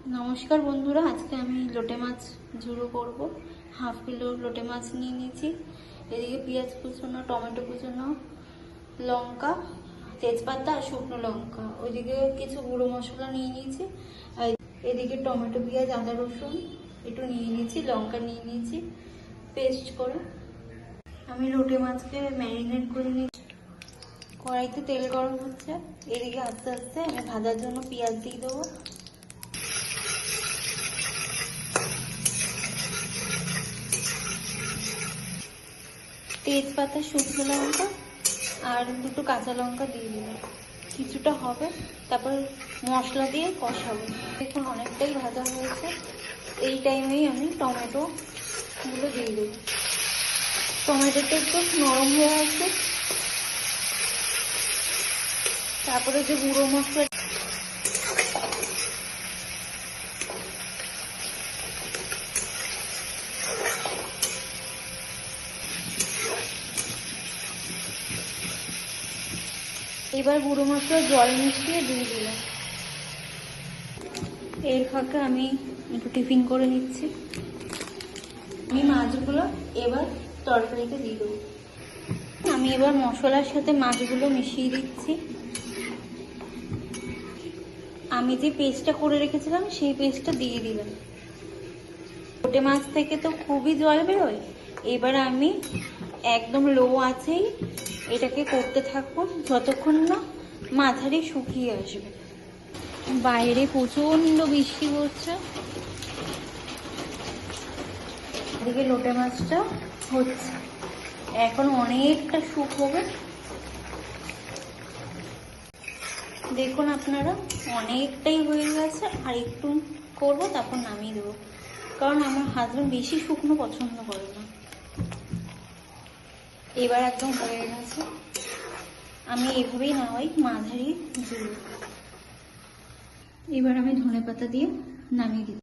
নমস্কার বন্ধুরা, আজকে আমি লোটে মাছ ঝুড়ো করব। হাফ কিলো লোটে মাছ নিয়ে নিয়েছি। এদিকে পেঁয়াজ কুচনো, টমেটো কুচনো, লঙ্কা, তেজপাতা আর শুকনো লঙ্কা। ওইদিকে কিছু গুঁড়ো মশলা নিয়ে নিয়েছি। আর এদিকে টমেটো, পেঁয়াজ, আদা, রসুন একটু নিয়ে নিয়েছি, লঙ্কা নিয়ে নিয়েছি পেস্ট করে। আমি লোটে মাছকে ম্যারিনেট করে নিয়েছি। কড়াইতে তেল গরম হচ্ছে। এদিকে আস্তে আস্তে আমি ভাজার জন্য পেঁয়াজ দিয়ে দেবো। তেজপাতা, শুকনো লঙ্কা আর দুটো কাঁচা লঙ্কা দিয়ে দিলাম। কিছুটা হবে, তারপর মশলা দিয়ে কষাবো। দেখুন অনেকটাই ভাজা হয়েছে। এই টাইমেই আমি টমেটোগুলো দিয়ে দেবো। টমেটোটা একটু নরম হয়ে আছে। তারপরে যে গুঁড়ো মশলা, এবার গুঁড়ো মশলা জল মিশিয়ে দিয়ে দিলাম। এর ফাঁকে আমি একটু টিফিন করে নিচ্ছি। আমি মাছগুলো এবার তরকারিতে দিয়ে দেবো। আমি এবার মশলার সাথে মাছগুলো মিশিয়ে দিচ্ছি। আমি যে পেস্টটা করে রেখেছিলাম সেই পেস্টটা দিয়ে দিলাম। লোটে মাছ থেকে তো খুবই জল বেরোয়। এবার আমি একদম লো আছেই এটাকে করতে থাকবো যতক্ষণ না মাঝারি শুকিয়ে আসবে। বাইরে প্রচন্ড বৃষ্টি পড়ছে। এদিকে লোটে মাছটা হচ্ছে, এখন অনেকটা শুকোবে। দেখুন আপনারা, অনেকটাই হয়ে গেছে। আর একটু করবো, তারপর নামিয়ে দেবো, কারণ আমার হাজবেন্ড বেশি শুকনো পছন্দ করে না। এবার একদম হয়ে গেছে। আমি এভাবেই নামাই, মাঝারি ঝুড়ো। এবার আমি ধনেপাতা দিয়ে নামিয়ে দিই।